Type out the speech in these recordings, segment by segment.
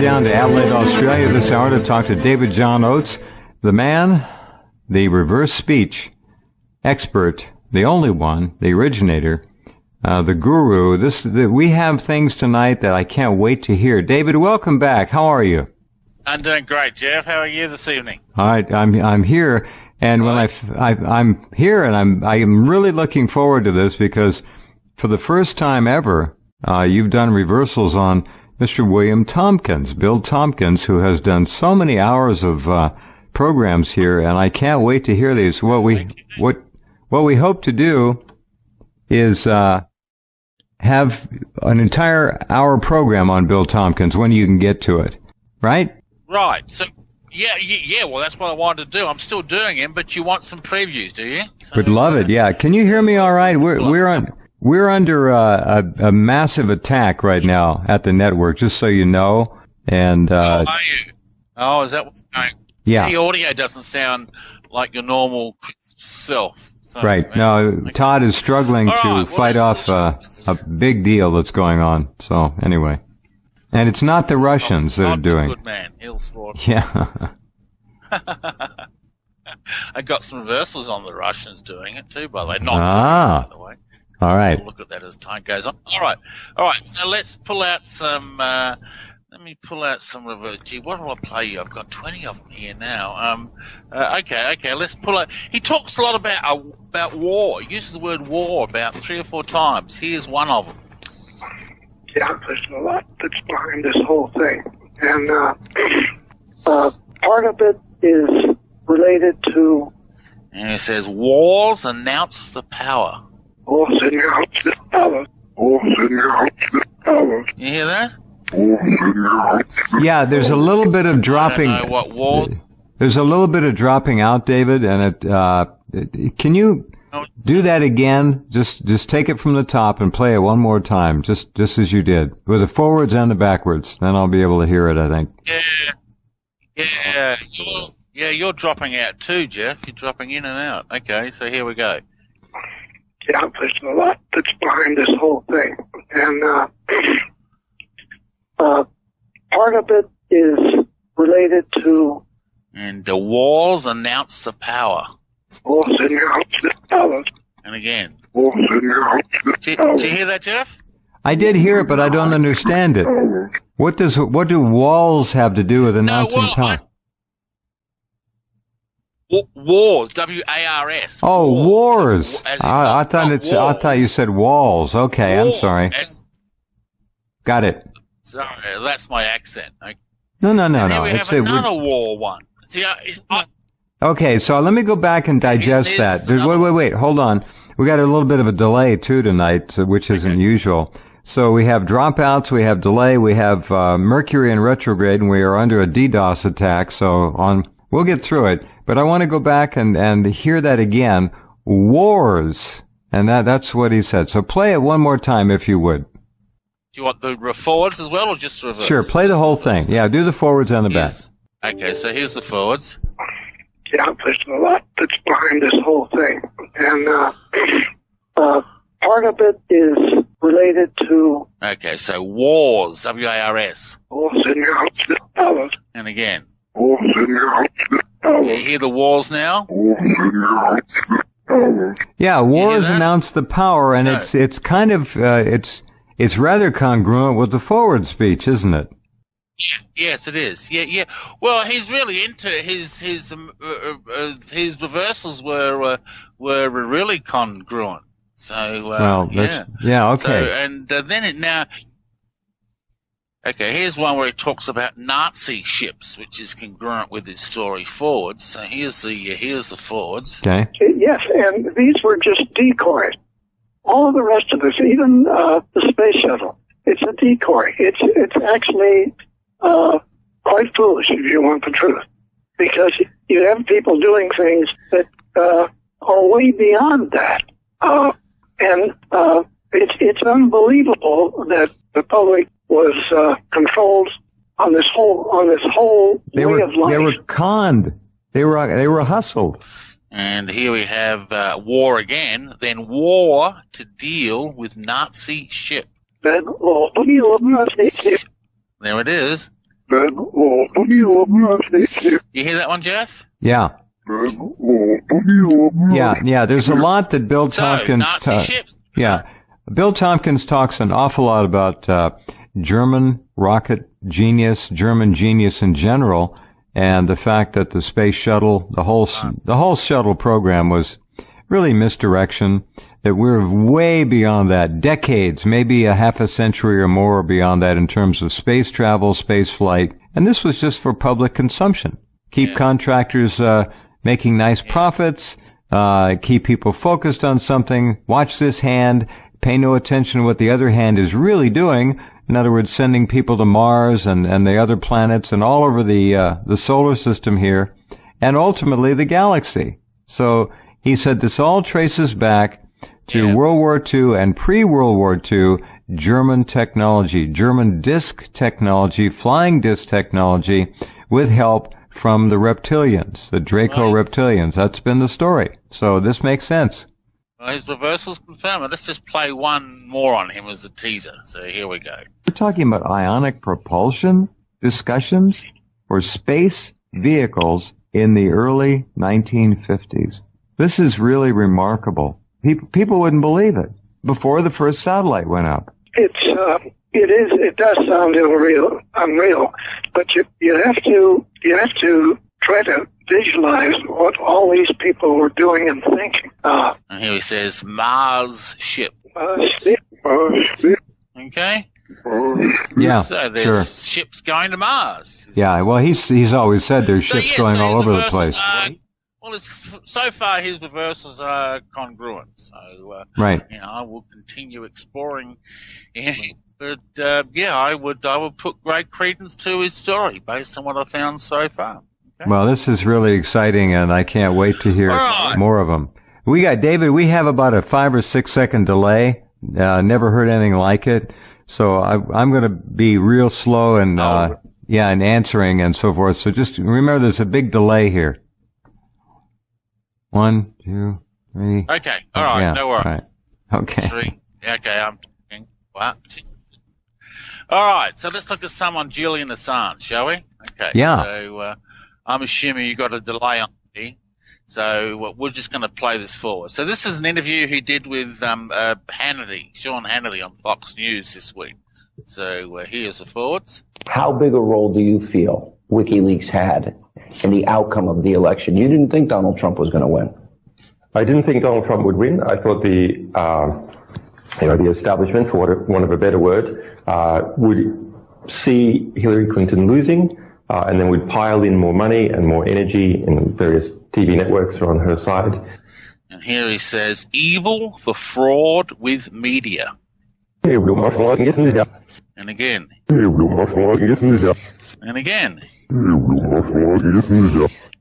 down to Adelaide, Australia this hour to talk to David John Oates, the man, the reverse speech expert, the only one, the originator, the guru. We have things tonight that I can't wait to hear. David, welcome back. How are you? I'm doing great, Jeff. How are you this evening? All right, I'm here, and when I'm here, and I am really looking forward to this because for the first time ever, you've done reversals on Mr. William Tompkins, Bill Tompkins, who has done so many hours of programs here, and I can't wait to hear these. What we hope to do is have an entire hour program on Bill Tompkins when you can get to it, right? Right. So yeah. Well, that's what I wanted to do. I'm still doing him, but you want some previews, do you? So, would love it. Yeah. Can you hear me all right? We're under a massive attack right now at the network, just so you know. And are you? Oh, is that what's going? Yeah. The audio doesn't sound like your normal self. So, right. No, Todd is struggling to fight off a big deal that's going on. So anyway, and it's not the Russians that are doing. Good man. He'll slaughter. Yeah. I got some reversals on the Russians doing it too, by the way. By the way. All right. We'll look at that as time goes on. All right. So let's pull out some. Let me pull out some reverse. Gee, what do I play you? I've got 20 of them here now. Okay. Let's pull out. He talks a lot about war. He uses the word war about 3 or 4 times. Here's one of them. Yeah, there's a lot that's behind this whole thing, and part of it is related to. And he says, "Wars announce the power." Wars announce the power. Wars announce the power. You hear that? Yeah, there's a little bit of dropping. I don't know what wars. There's a little bit of dropping out, David, and can you do that again? Just take it from the top and play it one more time, just as you did, with the forwards and the backwards. Then I'll be able to hear it, I think. Yeah. You're dropping out too, Jeff. You're dropping in and out. Okay, so here we go. Yeah, there's a lot that's behind this whole thing, and part of it is related to. And the wars announce the power. Wars announce the power. And again. Wars announce the power. Did you hear that, Jeff? I did hear it, but I don't understand it. What do walls have to do with announcing power? Wars, W-A-R-S. Oh, wars. I thought you said walls. Okay, I'm sorry. Got it. Sorry, that's my accent. No. Here we have another war one. See, okay, so let me go back and digest that. Wait, hold on. We got a little bit of a delay too tonight, which isn't usual. So we have dropouts, we have delay, we have Mercury in retrograde, and we are under a DDoS attack. So we'll get through it. But I want to go back and hear that again. Wars. And that's what he said. So play it one more time if you would. Do you want the forwards as well or just the reverse? Sure, play the whole thing. Yeah, do the forwards and the back. Okay, so here's the forwards. Yeah, there's a lot that's behind this whole thing. And part of it is related to. Okay, so wars, W-A-R-S. Wars announce the power. And again. Wars announce the power. You hear the wars now? Wars announce the power. Yeah, wars announce the power, and it's kind of it's rather congruent with the forward speech, isn't it? Yes, it is. Yeah. Well, he's really into his reversals were really congruent. So okay. So, and then now. Okay, here's one where he talks about Nazi ships, which is congruent with his story forwards. So here's the forwards. Okay. Yes, and these were just decoys. All of the rest of this, even the space shuttle, it's a decoy. It's actually quite foolish, if you want the truth, because you have people doing things that are way beyond that, and it's unbelievable that the public was controlled on this whole way of life. They were conned. They were hustled. And here we have war again. Then war to deal with Nazi ship. Then deal with Nazi ship. There it is. You hear that one, Jeff? Yeah. Yeah. There's a lot that Bill Tompkins. Ships. Yeah, Bill Tompkins talks an awful lot about German rocket genius, German genius in general, and the fact that the space shuttle, the whole shuttle program was really misdirection. That we're way beyond that, decades, maybe a half a century or more beyond that in terms of space travel, space flight, and this was just for public consumption. Keep contractors making nice profits, keep people focused on something, watch this hand, pay no attention to what the other hand is really doing. In other words, sending people to Mars and the other planets and all over the solar system here, and ultimately the galaxy. So he said this all traces back to World War II and pre-World War II German technology, German disk technology, flying disk technology, with help from the reptilians, the Draco reptilians. That's been the story. So this makes sense. Well, his reversals confirm it. Let's just play one more on him as a teaser. So here we go. We're talking about ionic propulsion discussions for space vehicles in the early 1950s. This is really remarkable. People wouldn't believe it before the first satellite went up. It does sound unreal, but you have to try to visualize what all these people were doing and thinking. And here he says Mars ship. Okay. Yeah. So there's ships going to Mars. Yeah. Well, he's always said there's ships going all over the place. So far his reversals are congruent. So right. I will continue exploring. But I would put great credence to his story based on what I found so far. Okay? Well, this is really exciting, and I can't wait to hear more of them. We have about a 5 or 6 second delay. Never heard anything like it. So I'm going to be real slow and in answering and so forth. So just remember, there's a big delay here. 1, 2, 3. Okay. All right. Yeah, no worries. right. Okay. 3. Okay. I'm talking. What? All right. So let's look at some on Julian Assange, shall we? Okay. Yeah. So I'm assuming you got a delay on me. So we're just going to play this forward. So this is an interview he did with Hannity, Sean Hannity on Fox News this week. So here's the forwards. How big a role do you feel WikiLeaks had in the outcome of the election? You didn't think Donald Trump was going to win. I didn't think Donald Trump would win. I thought the establishment, for want of a better word, would see Hillary Clinton losing, and then would pile in more money and more energy, and various TV networks are on her side. And here he says, evil, the fraud with media. And again. And again.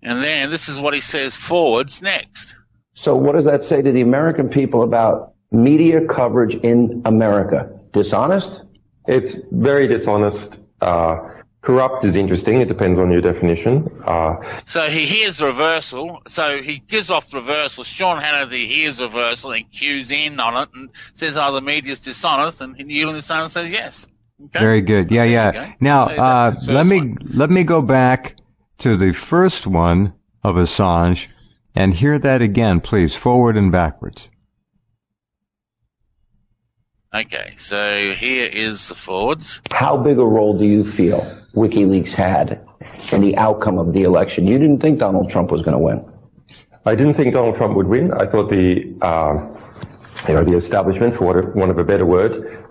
And then this is what he says forwards next. So what does that say to the American people about media coverage in America? Dishonest? It's very dishonest. Corrupt is interesting. It depends on your definition. So he hears the reversal. So he gives off the reversal. Sean Hannity hears the reversal and cues in on it and says, the media's dishonest. And Julian Assange says yes. Okay. Very good. Yeah. Now, let me go back to the first one of Assange and hear that again, please, forward and backwards. Okay, so here is the forwards. How big a role do you feel WikiLeaks had in the outcome of the election? You didn't think Donald Trump was going to win. I didn't think Donald Trump would win. I thought the establishment, for want of a better word,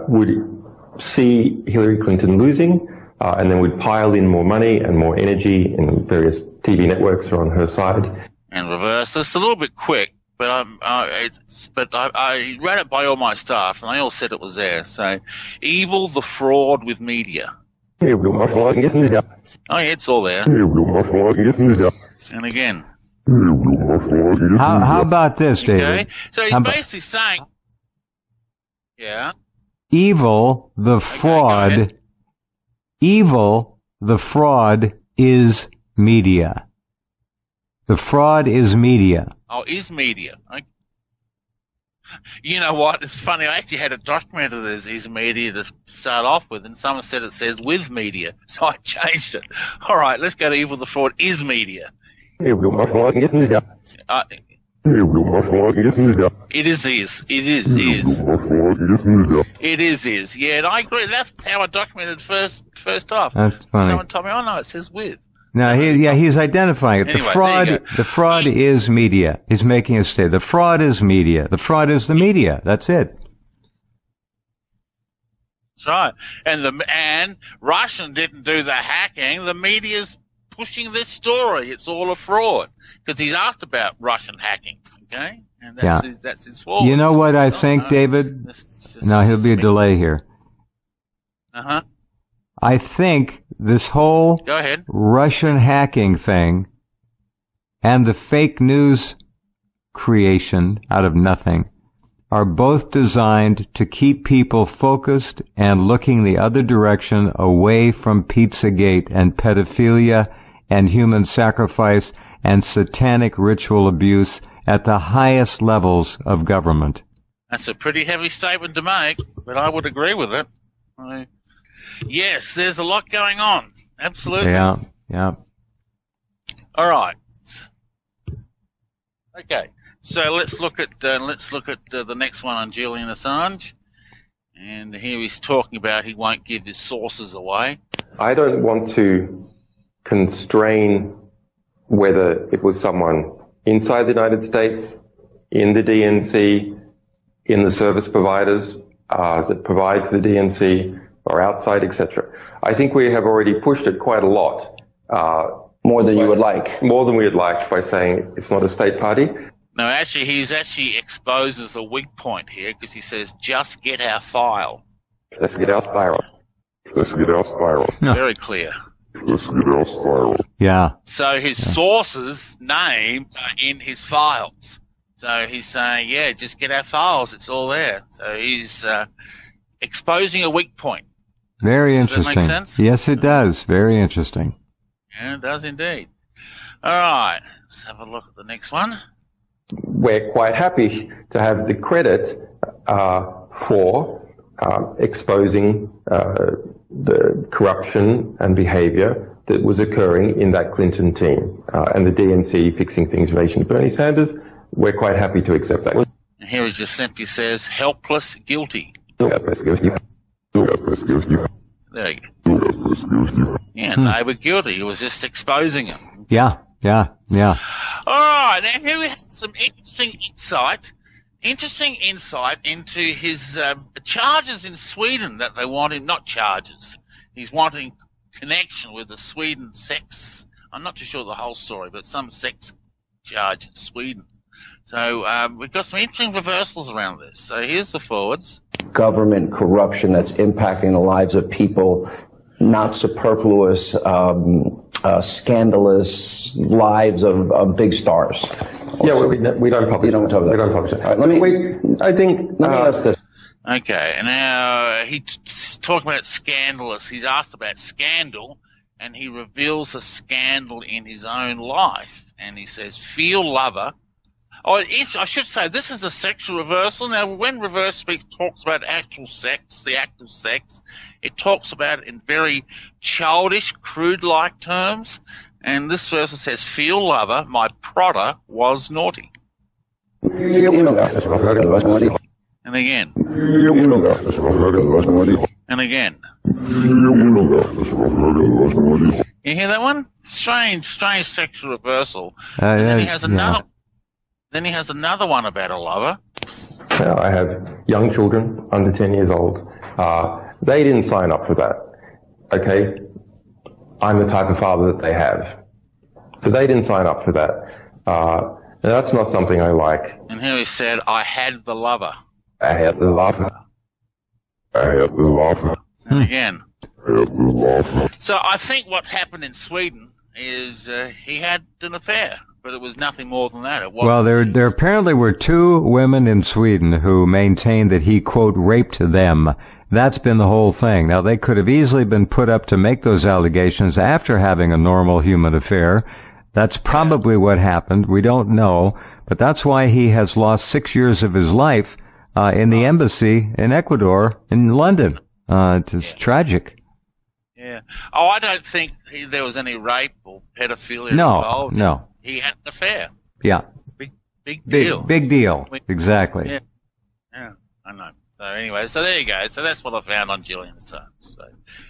would see Hillary Clinton losing, and then would pile in more money and more energy, and various TV networks are on her side. And reverse. It's a little bit quick. But I ran it by all my staff, and they all said it was there. So, evil, the fraud with media. Oh, yeah, it's all there. And again. How about this, David? Okay. So he's basically saying, evil, the fraud. Okay, Evil, the fraud is media. The fraud is media. Oh, is media. Okay. You know what? It's funny. I actually had it documented as is media to start off with, and someone said it says with media, so I changed it. All right, let's go to Evil the Fraud is media. It is. It is. Yeah, and I agree. That's how I documented first off. That's funny. Someone told me, oh no, it says with. No, he's identifying it. Anyway, the fraud is media. He's making a statement. The fraud is media. The fraud is the media. That's it. That's right. And Russian didn't do the hacking. The media's pushing this story. It's all a fraud because he's asked about Russian hacking. Okay, and that's his fault. You know what I think, David? Now he'll be a delay here. I think this whole Go ahead. Russian hacking thing and the fake news creation out of nothing are both designed to keep people focused and looking the other direction, away from Pizzagate and pedophilia and human sacrifice and satanic ritual abuse at the highest levels of government. That's a pretty heavy statement to make, but I would agree with it. Yes, there's a lot going on. Absolutely. Yeah. All right. Okay. So let's look at the next one on Julian Assange. And here he's talking about he won't give his sources away. I don't want to constrain whether it was someone inside the United States, in the DNC, in the service providers that provide the DNC, or outside, etc. I think we have already pushed it quite a lot. More than you would like. More than we would like by saying it's not a state party. No, actually, he's exposes a weak point here because he says, just get our file. Let's get our spiral. Very clear. Yeah. So his sources' names are in his files. So he's saying, yeah, just get our files. It's all there. So he's exposing a weak point. Very interesting. Does that make sense? Yes, it does. Very interesting. Yeah, it does indeed. All right. Let's have a look at the next one. We're quite happy to have the credit for exposing the corruption and behavior that was occurring in that Clinton team and the DNC fixing things in relation to Bernie Sanders. We're quite happy to accept that. And here it just simply says, helpless guilty. There you go. Yeah, they were guilty. He was just exposing them. Yeah. All right, now here we have some interesting insight into his charges in Sweden that they want him, not charges. He's wanting connection with the Sweden sex. I'm not too sure the whole story, but some sex charge in Sweden. So we've got some interesting reversals around this. So here's the forwards. Government corruption that's impacting the lives of people, not superfluous, scandalous lives of big stars. Yeah, we don't publish. You don't talk about that. We don't publish it. All right, let me ask this. Okay, now he's talking about scandalous. He's asked about scandal, and he reveals a scandal in his own life. And he says, feel lover. Oh, I should say, this is a sexual reversal. Now, when reverse speech talks about actual sex, the act of sex, it talks about it in very childish, crude-like terms. And this verse says, feel lover, my prodder was naughty. And again. And again. You hear that one? Strange sexual reversal. And then he has another. Then he has another one about a lover. I have young children under 10 years old. They didn't sign up for that. Okay? I'm the type of father that they have. But they didn't sign up for that. That's not something I like. And here he said, I had the lover. I had the lover. And again. So I think what happened in Sweden is he had an affair. But it was nothing more than that. It wasn't. Well, there apparently were two women in Sweden who maintained that he, quote, raped them. That's been the whole thing. Now, they could have easily been put up to make those allegations after having a normal human affair. That's probably what happened. We don't know. But that's why he has lost 6 years of his life in the embassy in Ecuador, in London. It's tragic. Yeah. Oh, I don't think there was any rape or pedophilia involved. No. He had an affair. Yeah. Big deal. Big deal. Exactly. Yeah, I know. So anyway, so there you go. So that's what I found on Gillian Assange. So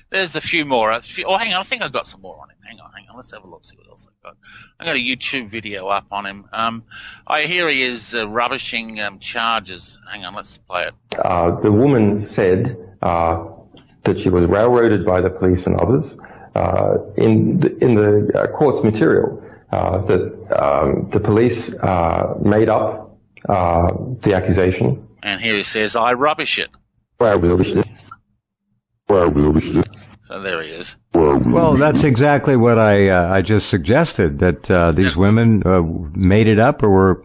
there's a few more. Oh, hang on. I think I got some more on him. Hang on. Let's have a look, see what else I've got. I got a YouTube video up on him. I hear he is rubbishing charges. Hang on, let's play it. The woman said that she was railroaded by the police and others. In the court's material, that the police made up the accusation. And here he says, I rubbish it. So there he is. Well, that's exactly what I just suggested, that these women made it up or were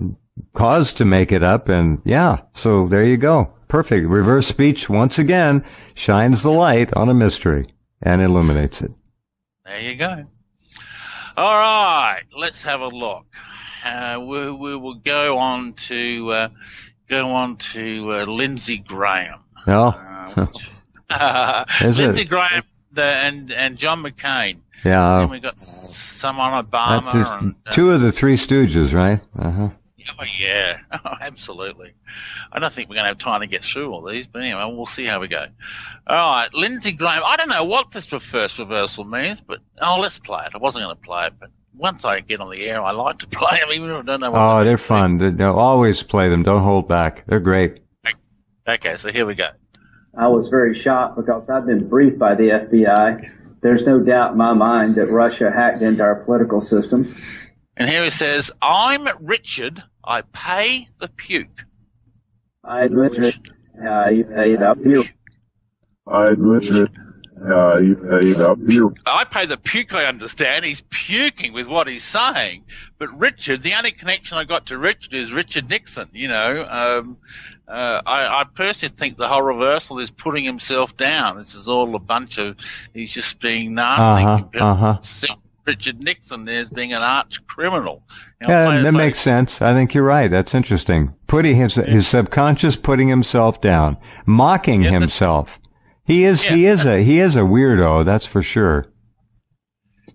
caused to make it up. And yeah, so there you go. Perfect. Reverse speech, once again, shines the light on a mystery and illuminates it. There you go. All right, let's have a look. We will go on to Lindsey Graham. Oh, Lindsey Graham and John McCain. Yeah. And we got some on Obama. And, two of the Three Stooges, right? Uh-huh. Oh, yeah. Oh, absolutely. I don't think we're going to have time to get through all these, but anyway, we'll see how we go. All right, Lindsey Graham. I don't know what this reverse reversal means, but let's play it. I wasn't going to play it, but once I get on the air, I like to play them, even if I don't know what they're fun. They'll always play them. Don't hold back. They're great. Okay, so here we go. I was very shocked because I've been briefed by the FBI. There's no doubt in my mind that Russia hacked into our political systems. And here he says, I'm Richard. I pay the puke. I Richard. You pay the puke. I Richard. You pay the puke. I pay the puke, I understand. He's puking with what he's saying. But Richard, the only connection I got to Richard is Richard Nixon, you know. I personally think the whole reversal is putting himself down. This is all a bunch of, he's just being nasty. Richard Nixon there as being an arch criminal. Yeah, that makes sense. I think you're right. That's interesting. Putting his subconscious, putting himself down, mocking himself. He is a weirdo. That's for sure.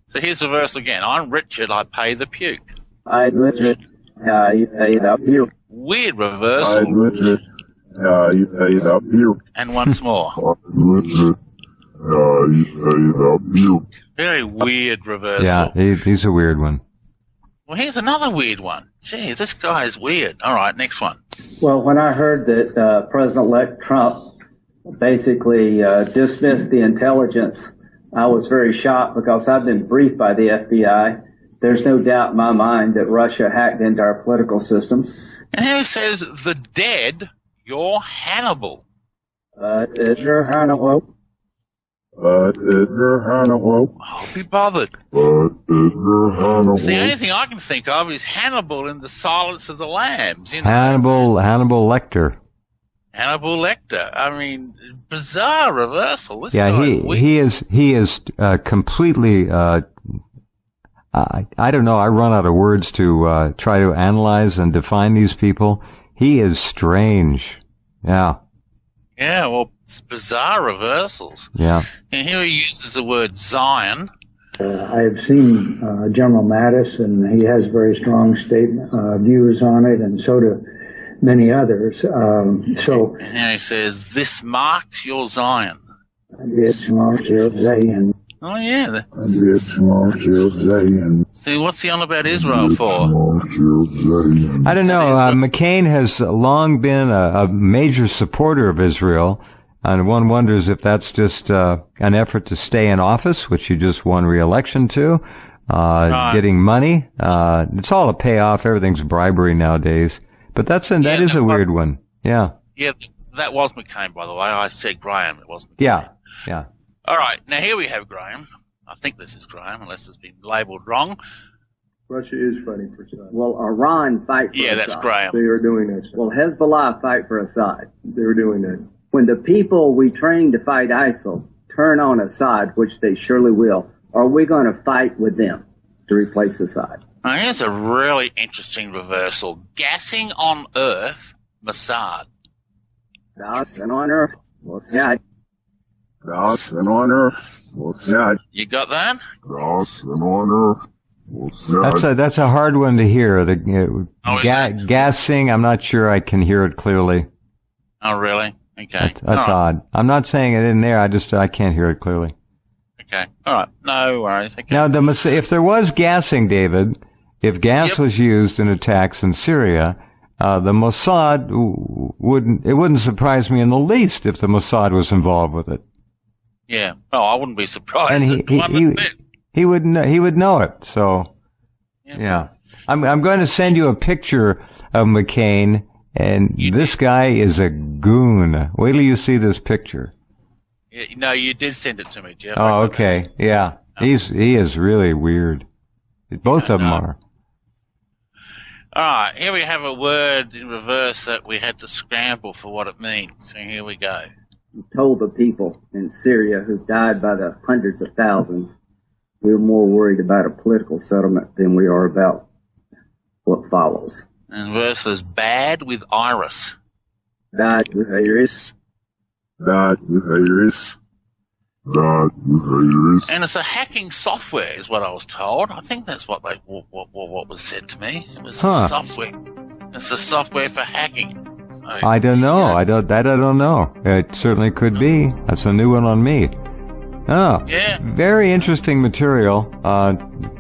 So here's the verse again. I'm Richard. I pay the puke. I Richard. You pay the puke. Weird reversal. I Richard. You pay the puke. And once more. I Richard. You pay the puke. Very weird reversal. Yeah, he's a weird one. Well, here's another weird one. Gee, this guy is weird. All right, next one. Well, when I heard that President-elect Trump basically dismissed the intelligence, I was very shocked because I've been briefed by the FBI. There's no doubt in my mind that Russia hacked into our political systems. And here it says, the dead, you're Hannibal. You're Hannibal. I'll be bothered. The only thing I can think of is Hannibal in The Silence of the Lambs. You know? Hannibal Lecter. Hannibal Lecter. I mean, bizarre reversal. This he is completely. I don't know. I run out of words to try to analyze and define these people. He is strange. Yeah. Yeah, well, it's bizarre reversals. Yeah. And here he uses the word Zion. I have seen General Mattis, and he has very strong views on it, and so do many others. And here he says, this marks your Zion. This marks your Zion. Oh, yeah. This marks your Zion. See, what's he on about Israel for? I don't know. McCain has long been a major supporter of Israel, and one wonders if that's just an effort to stay in office, which he just won re-election to, getting money. It's all a payoff. Everything's bribery nowadays. But that is a weird one. Yeah. Yeah, that was McCain, by the way. I said Graham. It wasn't McCain. Yeah. All right, now here we have Graham. I think this is Graham, unless it's been labelled wrong. Russia is fighting for Assad. Well, Iran fight for Assad. Yeah, that's Graham. They are doing this. Well, Hezbollah fight for Assad. They're doing that. When the people we train to fight ISIL turn on Assad, which they surely will, are we going to fight with them to replace Assad? Now, here's a really interesting reversal. Gassing on Earth, Mossad. Gassing on Earth, Mossad. Gassing on Earth, Mossad. You got that? Gassing on Earth, Mossad. That's a hard one to hear. Gassing, I'm not sure I can hear it clearly. Oh, really? Okay. That's odd. I'm not saying it in there. I can't hear it clearly. Okay. All right. No worries. Okay. Now, if there was gassing, David, if gas was used in attacks in Syria, the Mossad wouldn't surprise me in the least if the Mossad was involved with it. Yeah. Oh, I wouldn't be surprised. And he would know it. So, yeah. I'm going to send you a picture of McCain, and this guy is a goon. Wait till you see this picture. No, you did send it to me, Jeff. Oh, okay. Yeah. He is really weird. Both of them are. All right. Here we have a word in reverse that we had to scramble for what it means. So here we go. He told the people in Syria who died by the hundreds of thousands, we're more worried about a political settlement than we are about what follows. And versus bad with iris. Bad with iris. Bad with iris. Bad with iris. And it's a hacking software, is what I was told. I think that's what was said to me. It was a software. It's a software for hacking. So, I don't know. I don't know. It certainly could be. That's a new one on me. Oh, yeah. Very interesting material.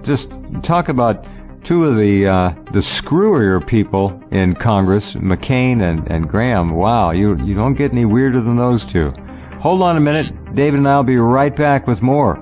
Just talk about two of the screwier people in Congress, McCain and Graham. Wow, you don't get any weirder than those two. Hold on a minute. David and I will be right back with more.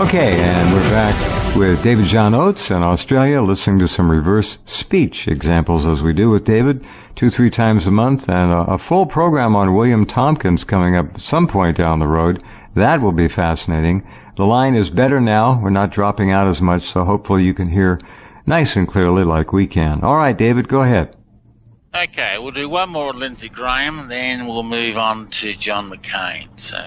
Okay, and we're back with David John Oates in Australia, listening to some reverse speech examples as we do with David 2-3 times a month, and a full program on William Tompkins coming up at some point down the road. That will be fascinating. The line is better now. We're not dropping out as much, so hopefully you can hear nice and clearly like we can. All right, David, go ahead. Okay, we'll do one more Lindsey Graham, then we'll move on to John McCain. So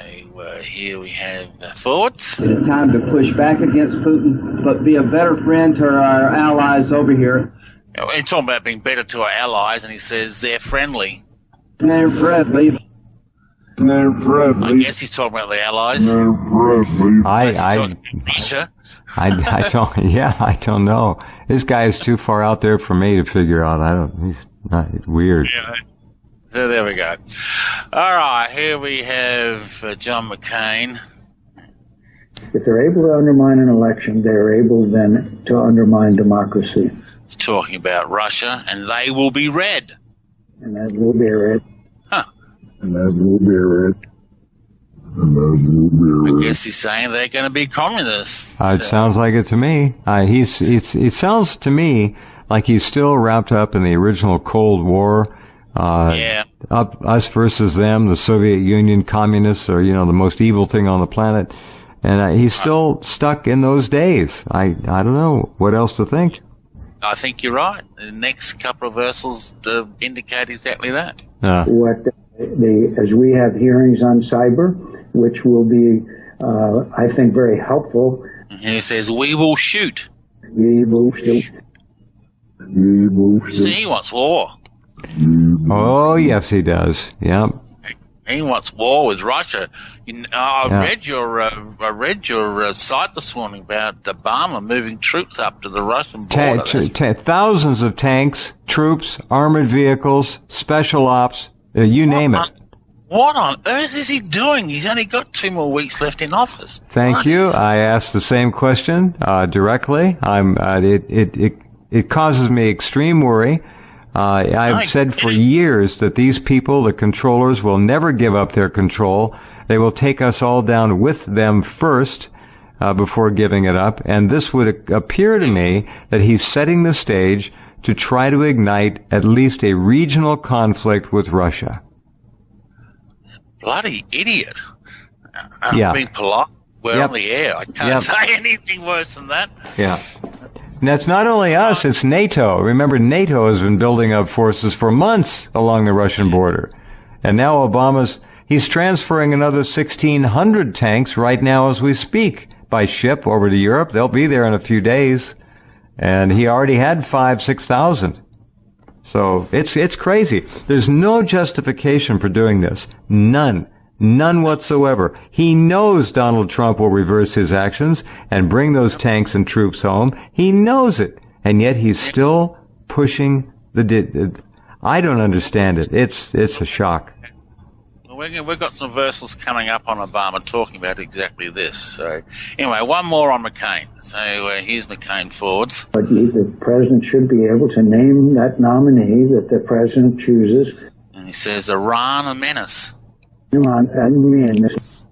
here we have thoughts. It is time to push back against Putin, but be a better friend to our allies over here. He's talking about being better to our allies, and he says they're friendly. They're friendly. They're friendly. I guess he's talking about the allies. They're friendly. Russia. I don't know. This guy is too far out there for me to figure out. It's weird. Yeah. So there we go. All right, here we have John McCain. If they're able to undermine an election, they're able then to undermine democracy. He's talking about Russia, and they will be red. And that will be red. Huh. And that will be red. And that will be red. I guess he's saying they're going to be communists. It sounds like it to me. It sounds to me like he's still wrapped up in the original Cold War. Us versus them, the Soviet Union, communists are, the most evil thing on the planet. And he's still stuck in those days. I don't know what else to think. I think you're right. The next couple of verses indicate exactly that. As we have hearings on cyber, which will be, I think, very helpful. And he says, we will shoot. We will shoot. See, he wants war. Oh, yes, he does. Yep. He wants war with Russia. I read your site this morning about Obama moving troops up to the Russian border. Thousands of tanks, troops, armored vehicles, special ops, you name it. What on earth is he doing? He's only got 2 more weeks left in office. Thank you. I asked the same question directly. It causes me extreme worry. I've said for years that these people, the controllers, will never give up their control. They will take us all down with them first before giving it up. And this would appear to me that he's setting the stage to try to ignite at least a regional conflict with Russia. Bloody idiot. I'm being polite. We're on the air. I can't say anything worse than that. Yeah. And that's not only us, it's NATO. Remember, NATO has been building up forces for months along the Russian border. And now he's transferring another 1,600 tanks right now as we speak by ship over to Europe. They'll be there in a few days. And he already had 6,000. So it's crazy. There's no justification for doing this. None whatsoever. He knows Donald Trump will reverse his actions and bring those tanks and troops home. He knows it. And yet he's still pushing I don't understand it. It's a shock. Well, we've got some reversals coming up on Obama talking about exactly this. So anyway, one more on McCain. So here's McCain forwards. But the president should be able to name that nominee that the president chooses. And he says Iran a menace. Iran a menace.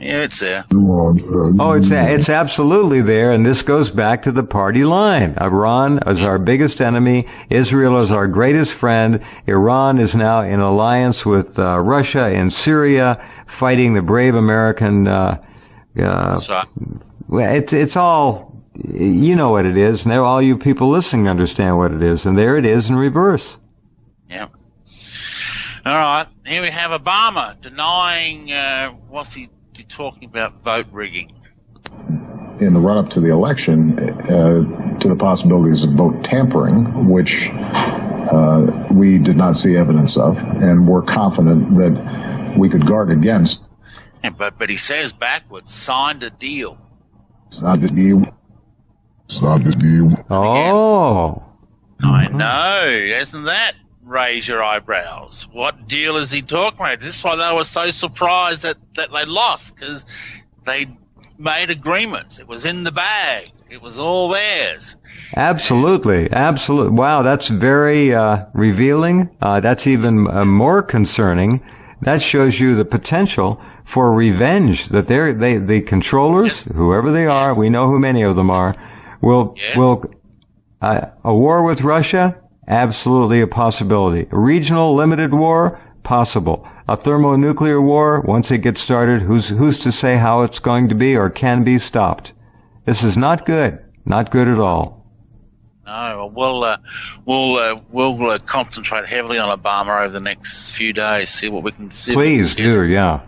Yeah, it's there. Oh, it's absolutely there, and this goes back to the party line. Iran is our biggest enemy. Israel is our greatest friend. Iran is now in alliance with Russia in Syria, fighting the brave American. That's right. It's all, you know what it is. Now all you people listening understand what it is, and there it is in reverse. Yeah. All right, here we have Obama denying, what's he talking about, vote rigging? In the run-up to the election, to the possibilities of vote tampering, which we did not see evidence of, and we're confident that we could guard against. Yeah, but he says backwards, signed a deal. Signed a deal. Oh. I know, isn't that? Raise your eyebrows. What deal is he talking about? This is why they were so surprised that they lost, because they made agreements. It was in the bag. It was all theirs. Absolutely. Wow, that's very revealing. That's even more concerning. That shows you the potential for revenge, that the controllers, whoever they are, we know who many of them are, will a war with Russia. Absolutely a possibility. A regional limited war, possible. A thermonuclear war, once it gets started, who's to say how it's going to be or can be stopped? This is not good. Not good at all. No, we'll concentrate heavily on Obama over the next few days. See what we can see. Please do, yeah.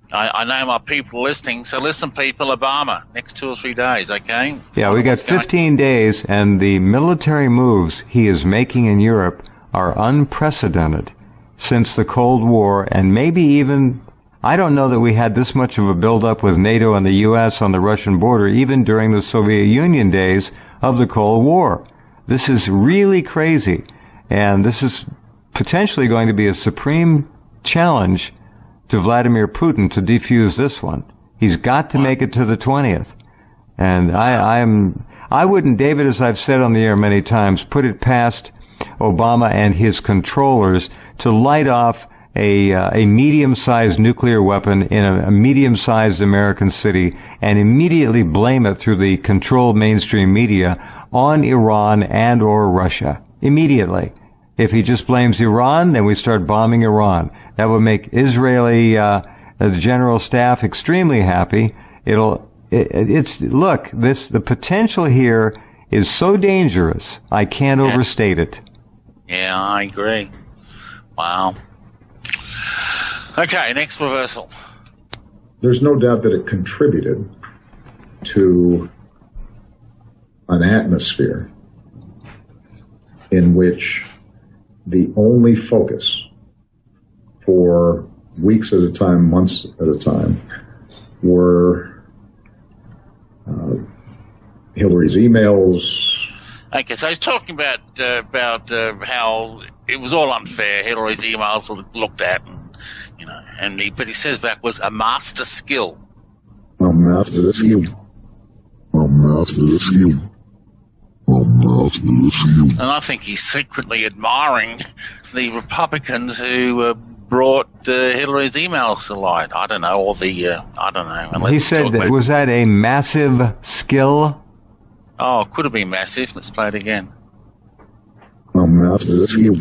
I know my people are listening, so listen, people, Obama, next 2 or 3 days, okay? Yeah, we got 15 days, and the military moves he is making in Europe are unprecedented since the Cold War, and maybe even, I don't know that we had this much of a build-up with NATO and the U.S. on the Russian border, even during the Soviet Union days of the Cold War. This is really crazy, and this is potentially going to be a supreme challenge to Vladimir Putin to defuse this one. He's got to make it to the 20th. And I wouldn't, David, as I've said on the air many times, put it past Obama and his controllers to light off a medium-sized nuclear weapon in a medium-sized American city and immediately blame it through the controlled mainstream media on Iran and or Russia. Immediately. If he just blames Iran, then we start bombing Iran. That would make Israeli the general staff extremely happy. The potential here is so dangerous. I can't overstate it. Yeah, I agree. Wow. Okay, next reversal. There's no doubt that it contributed to an atmosphere in which the only focus for weeks at a time, months at a time, were Hillary's emails. Okay, so he's talking about how it was all unfair. Hillary's emails were looked at, and but he says back was a master skill. A master skill. A master skill. A master skill. And I think he's secretly admiring the Republicans who brought Hillary's emails to light. I don't know, I don't know. He said, was that a massive skill? Oh, it could have been massive. Let's play it again. A master skill.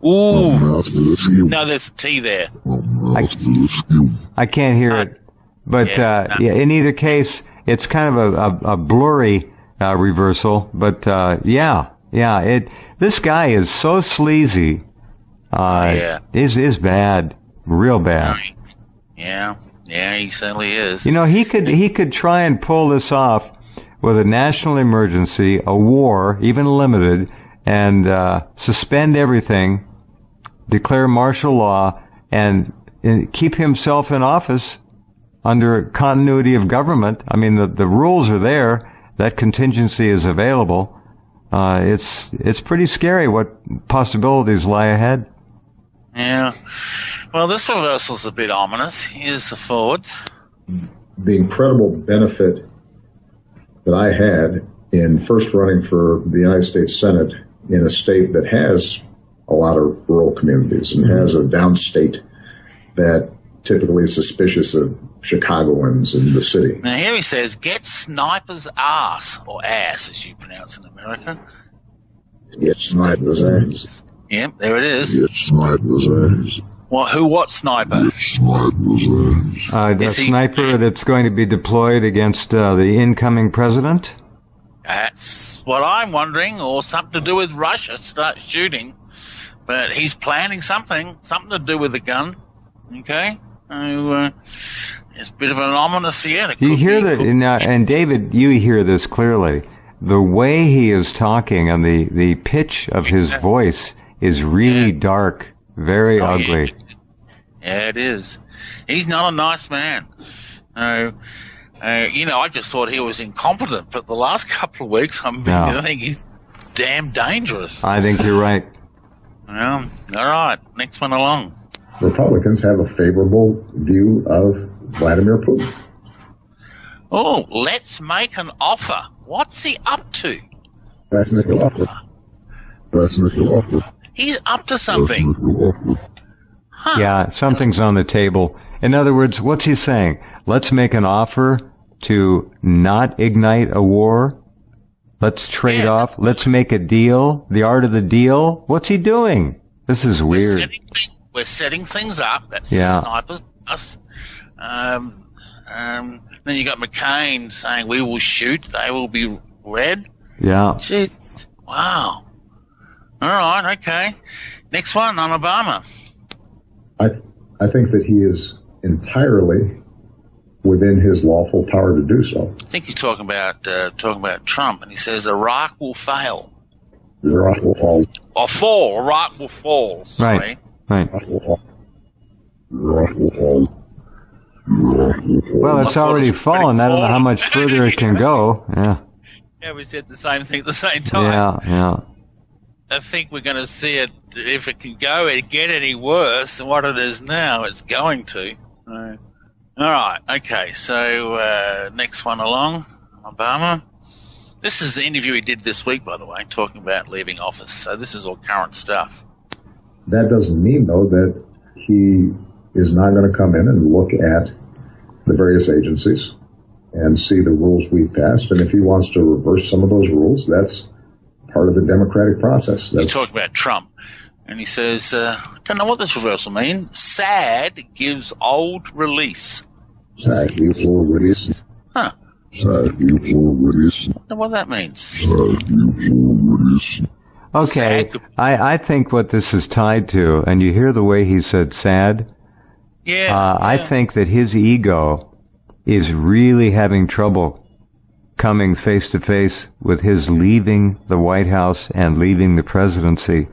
Ooh. A master skill. No, there's a T there. I can't hear it. But in either case, it's kind of a blurry reversal. But this guy is so sleazy. Is bad, real bad. Yeah, he certainly is. He could try and pull this off with a national emergency, a war, even limited, and suspend everything, declare martial law, and keep himself in office under continuity of government. I mean, the rules are there. That contingency is available. It's pretty scary what possibilities lie ahead. Yeah. Well, this reversal's a bit ominous. Here's the forwards. The incredible benefit that I had in first running for the United States Senate in a state that has a lot of rural communities and has a downstate that typically is suspicious of Chicagoans in the city. Now here he says, get sniper's ass, or ass as you pronounce in America. Get sniper's ass. Yep, there it is. Get sniper's ass. What sniper? Get sniper's ass. The sniper that's going to be deployed against the incoming president? That's what I'm wondering, or something to do with Russia start shooting. But he's planning something to do with the gun. Okay? So, it's a bit of an ominous here. You hear that, and David, you hear this clearly. The way he is talking and the pitch of his voice is really dark, very ugly. Yeah, it is. He's not a nice man. I just thought he was incompetent, but the last couple of weeks, I think he's damn dangerous. I think you're right. Well, all right. Next one along. Republicans have a favorable view of Vladimir Putin. Oh, let's make an offer. What's he up to? Let's make an offer. Let's make an offer. He's up to something. Huh. Yeah, something's on the table. In other words, what's he saying? Let's make an offer to not ignite a war. Let's trade off. Let's make a deal. The art of the deal. What's he doing? This is weird. We're setting things up. That's snipers. Us. Then you got McCain saying we will shoot. They will be red. Yeah. Jeez. Wow. All right. Okay. Next one on Obama. I think that he is entirely within his lawful power to do so. I think he's talking about Trump, and he says Iraq will fail. Iraq will fall. Or fall. Iraq will fall. Sorry. Right. Iraq will fall. Iraq will fall. Well, it's already fallen. I don't know how much further it can go. Yeah. Yeah, we said the same thing at the same time. Yeah. I think we're going to see it, if it can get any worse than what it is now, it's going to. All right. Okay. So, next one along, Obama. This is the interview he did this week, by the way, talking about leaving office. So this is all current stuff. That doesn't mean, though, that he is not going to come in and look at the various agencies and see the rules we've passed. And if he wants to reverse some of those rules, that's part of the democratic process. He's talking about Trump. And he says, don't know what this reversal means. SAD gives old release. SAD gives old release. Huh. SAD gives old release. I don't know what that means. SAD gives old release. Okay, I think what this is tied to, and you hear the way he said sad. Yeah. I think that his ego is really having trouble coming face to face with his leaving the White House and leaving the presidency.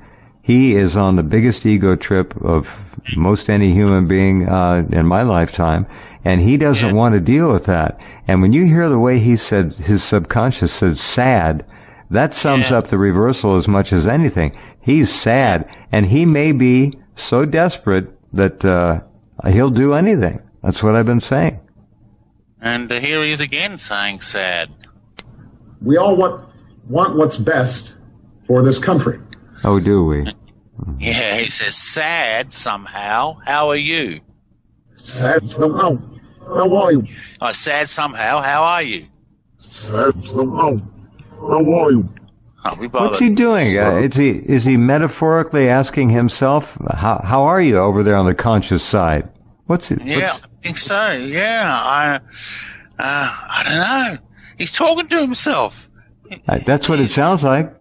he is on the biggest ego trip of most any human being in my lifetime, and he doesn't want to deal with that. And when you hear the way he said, his subconscious said sad, that sums up the reversal as much as anything. He's sad, and he may be so desperate that he'll do anything. That's what I've been saying. And here he is again saying sad. We all want what's best for this country. Oh, do we? Yeah, he says, sad somehow. How are you? Sad somehow. How are you? Oh, sad somehow. How are you? Sad somehow. How are you? What's he doing? Is he metaphorically asking himself, how are you over there on the conscious side? I think so. Yeah, I don't know. He's talking to himself. That's what it sounds like.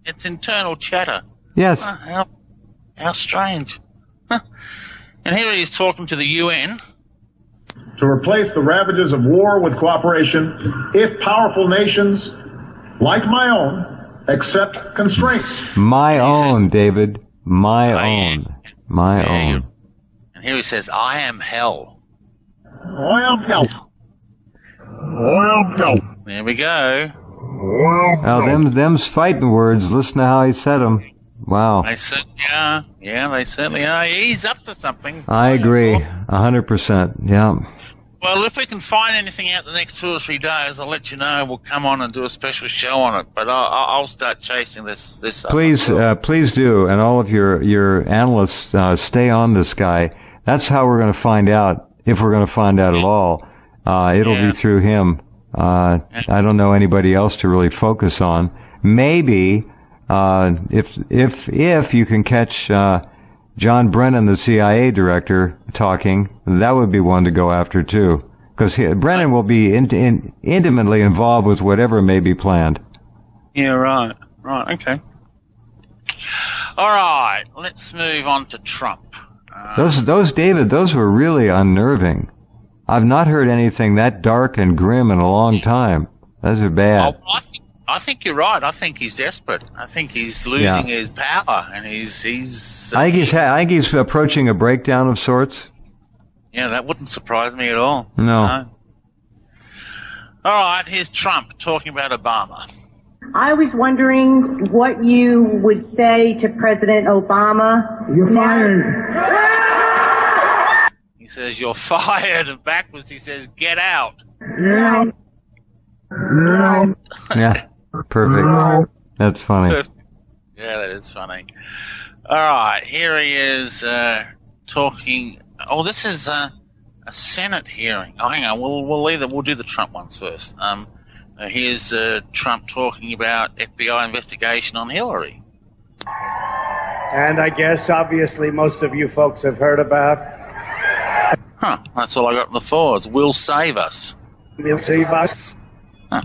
It's internal chatter. Yes. How strange. Huh. And here he is talking to the UN. To replace the ravages of war with cooperation, if powerful nations, like my own, accept constraints. My own, David. My own. My own. And here he says, I am hell. I am hell. I am hell. There we go. Now, them's fighting words. Listen to how he said them. Wow. They certainly are. Yeah, they certainly are. He's up to something. I agree. 100%. Yeah. Well, if we can find anything out the next 2 or 3 days, I'll let you know. We'll come on and do a special show on it. But I'll start chasing this up. Please do. And all of your analysts, stay on this guy. That's how we're going to find out, if we're going to find out at all. It'll be through him. I don't know anybody else to really focus on. Maybe, if you can catch, John Brennan, the CIA director, talking, that would be one to go after too. Because Brennan will be intimately involved with whatever may be planned. Yeah, right. Right, okay. All right, let's move on to Trump. Those, David, those were really unnerving. I've not heard anything that dark and grim in a long time. Those are bad. I think you're right. I think he's desperate. I think he's losing his power, and he's. I think he's approaching a breakdown of sorts. Yeah, that wouldn't surprise me at all. No. All right, here's Trump talking about Obama. I was wondering what you would say to President Obama. You're fired. He says, you're fired, and backwards he says, get out. Yeah. No. Yeah, perfect. That's funny. Yeah, that is funny. All right, here he is talking. Oh, this is a Senate hearing. Oh, hang on, we'll do the Trump ones first. Here's Trump talking about FBI investigation on Hillary. And I guess, obviously, most of you folks have heard about. That's all I got on the floors. Will save us. Will save us.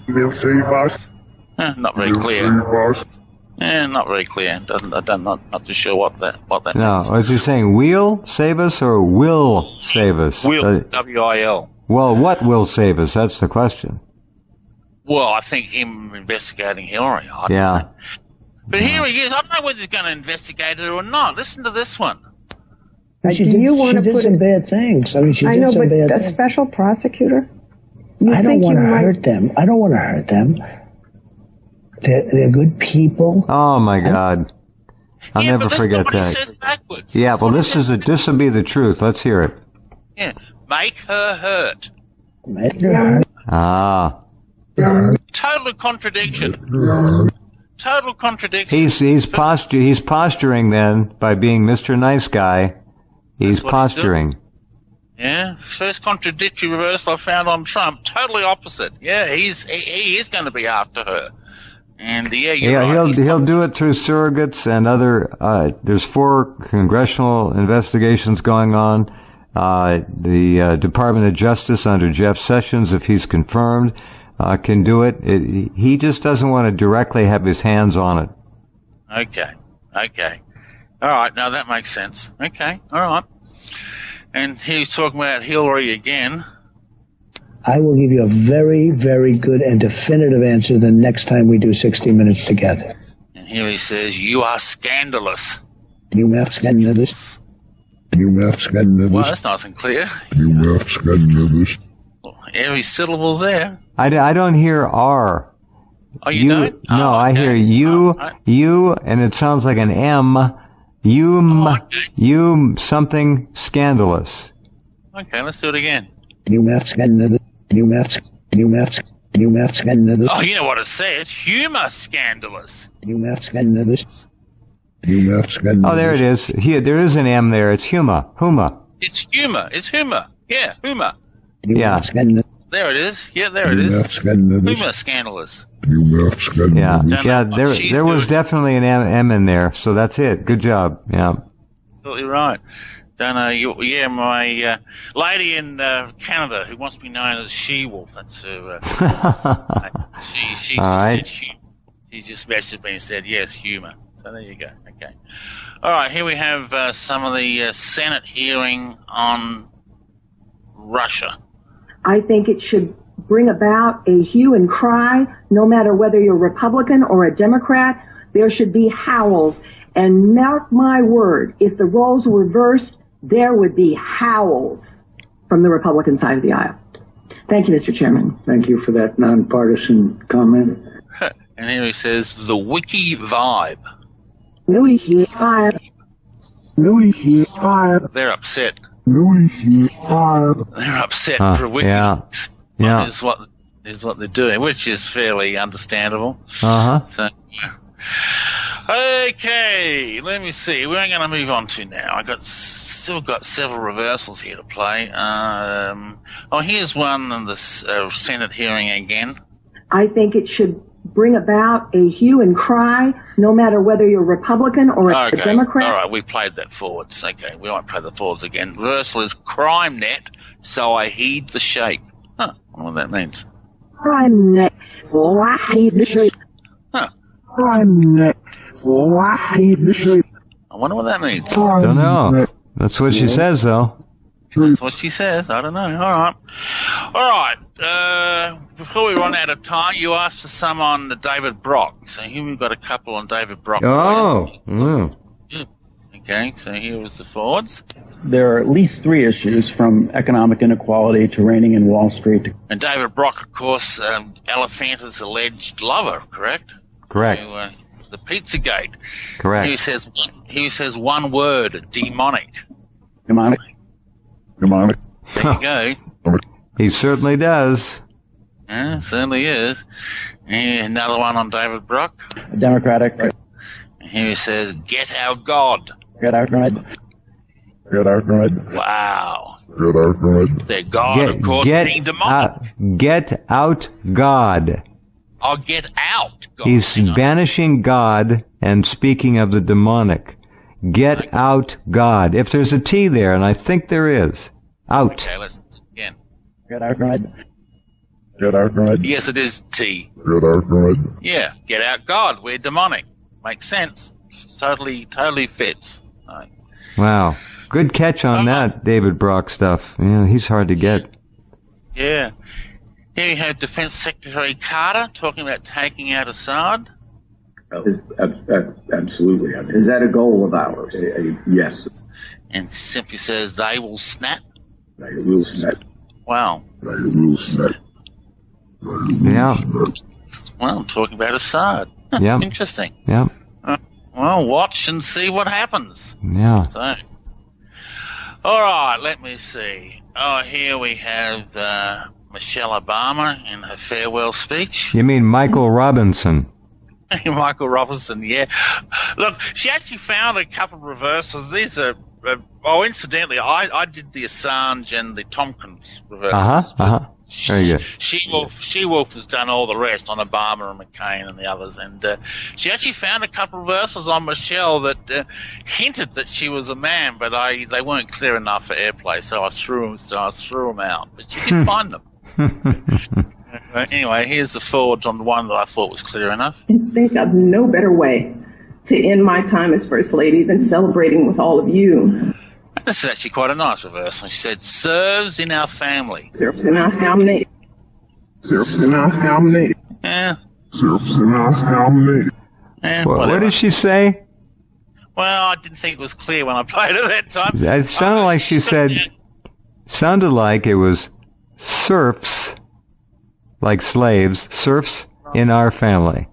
Will save us. Not very clear. Not very clear. I'm not too sure what that means. No, is he saying will save us or will save us? Will, W-I-L. Well, what will save us? That's the question. Well, I think him investigating Hillary. I don't know. But here he is. I don't know whether he's going to investigate it or not. Listen to this one. She did some bad things. I mean, she did some bad things. A special prosecutor? I don't want to hurt them. I don't want to hurt them. They're good people. Oh my God! I'll never forget that. He says backwards. Yeah, well, this will be the truth. Let's hear it. Yeah, make her hurt. Make her hurt. Ah. Total contradiction. Total contradiction. He's posturing then by being Mr. Nice Guy. He's posturing. Yeah, first contradictory reversal I found on Trump. Totally opposite. Yeah, he is going to be after her. And you're right. He'll do it through surrogates and other. There's 4 congressional investigations going on. The Department of Justice under Jeff Sessions, if he's confirmed, can do it. He just doesn't want to directly have his hands on it. Okay. All right, now that makes sense. Okay, all right. And he's talking about Hillary again. I will give you a very, very good and definitive answer the next time we do 60 Minutes together. And here he says, you are scandalous. Well, that's nice and clear. Every syllable's there. I don't hear R. Oh, you don't? No, okay. I hear you, you, and it sounds like an M. You something scandalous. Okay, let's do it again. Oh, you know what it says. Humor scandalous. Oh, there it is. Here, there is an M there. It's huma. It's humor. Yeah, humor. Yeah. There it is. Yeah, there it is. Humor scandalous. Yeah. There was definitely an M in there, so that's it. Good job. Yeah. Absolutely right. Don't know. My lady in Canada who wants to be known as She-Wolf. That's her. She All right. said humor. She's just messaged me and said yes, humor. So there you go. Okay. All right. Here we have some of the Senate hearing on Russia. I think it should bring about a hue and cry, no matter whether you're Republican or a Democrat. There should be howls. And mark my word, if the roles were reversed, there would be howls from the Republican side of the aisle. Thank you, Mr. Chairman. Thank you for that nonpartisan comment. And here he says, the wiki vibe. They're upset. They're upset for wiki. Yeah. Is what they're doing, which is fairly understandable. So, okay, let me see. We're going to move on to now. Still got several reversals here to play. Here's one in the Senate hearing again. I think it should bring about a hue and cry, no matter whether you're Republican or a Democrat. All right, we played that forwards. Okay, we won't play the forwards again. Reversal is crime net, so I heed the shape. I wonder what that means. Crime net, so I heed the shape. Crime net, so I heed the shape. I wonder what that means. Don't know. That's what she says, though. That's what she says. I don't know. All right. Before we run out of time, you asked for some on David Brock. So here we've got a couple on David Brock. Okay, so here was the forwards. There are at least 3 issues, from economic inequality to reigning in Wall Street. And David Brock, of course, Alefanta's alleged lover, correct? Correct. The Pizzagate. Correct. He says one word, demonic. Demonic. There you go. He certainly does. Yeah, certainly is. And another one on David Brock. Democratic. Here he says, get our God. Get our God. Get out, God. Wow. Get out, God. Their God, of course, being demonic. Get out, God. Oh, get out, God. He's banishing God and speaking of the demonic. Get out, God. If there's a T there, and I think there is. Out. Okay, let's again. Get out, God. Get out, God. Yes, it is T. Get out, God. Yeah, get out, God. We're demonic. Makes sense. Totally fits. Right. Wow. Good catch on that, David Brock stuff. Yeah, he's hard to get. Yeah. Here you have Defense Secretary Carter talking about taking out Assad. Absolutely. Is that a goal of ours? Yes. And simply says they will snap. They will snap. Wow. They will snap. Yeah. Well, I'm talking about Assad. Yeah. Interesting. Yeah. Well, watch and see what happens. Yeah. So, all right, let me see. Oh, here we have Michelle Obama in her farewell speech. You mean Michael Robinson? Michael Robinson, yeah. Look, she actually found a couple of reversals. These are, incidentally, I did the Assange and the Tompkins reversals. Very good. She-Wolf has done all the rest on Obama and McCain and the others, and she actually found a couple of reversals on Michelle that hinted that she was a man, but they weren't clear enough for airplay, so I threw them out. But she did find them. Anyway, here's the forwards on the one that I thought was clear enough. I think of no better way to end my time as First Lady than celebrating with all of you. This is actually quite a nice reversal. She said, serves in our family. Serves in our family. Serves in our family. Yeah. Serves in our family. Yeah, what did she say? Well, I didn't think it was clear when I played it that time. It sounded like she said, sounded like it was serfs, like slaves, serfs in our family.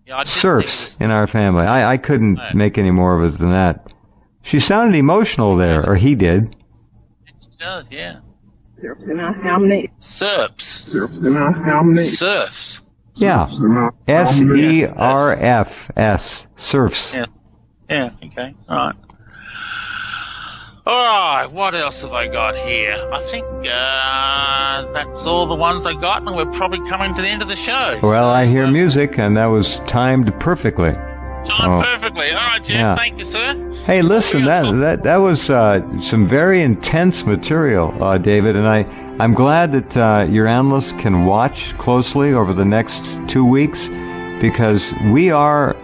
Yeah, serfs in our family. I couldn't make any more of it than that. She sounded emotional there, or he did. She does, yeah. Serfs in our family. Serfs. Serfs in our family. Serfs. Yeah. SERFS. Serfs. Yeah. Yeah, okay. All right. All right, what else have I got here? I think that's all the ones I got, and we're probably coming to the end of the show. Well, I hear music, and that was timed perfectly. Timed perfectly. All right, Jeff, yeah. Thank you, sir. Hey, listen, that was some very intense material, David, and I'm glad that your analysts can watch closely over the next 2 weeks, because we are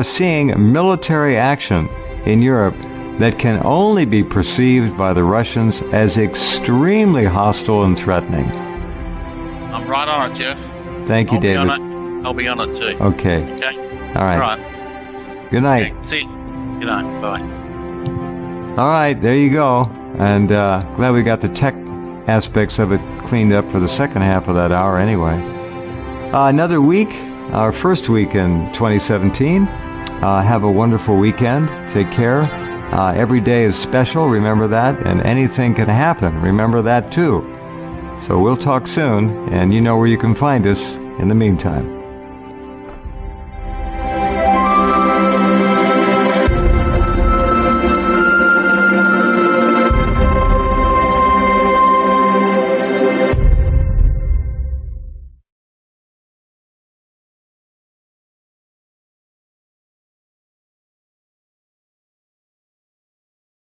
seeing military action in Europe that can only be perceived by the Russians as extremely hostile and threatening. I'm right on it, Jeff. Thank you, David. I'll be on it too. Okay. Okay. All right. All right. Good night. Okay. See you. Good night. Bye. All right, there you go. And glad we got the tech aspects of it cleaned up for the second half of that hour anyway. Another week, our first week in 2017. Have a wonderful weekend. Take care. Every day is special, remember that, and anything can happen, remember that too. So we'll talk soon, and you know where you can find us in the meantime.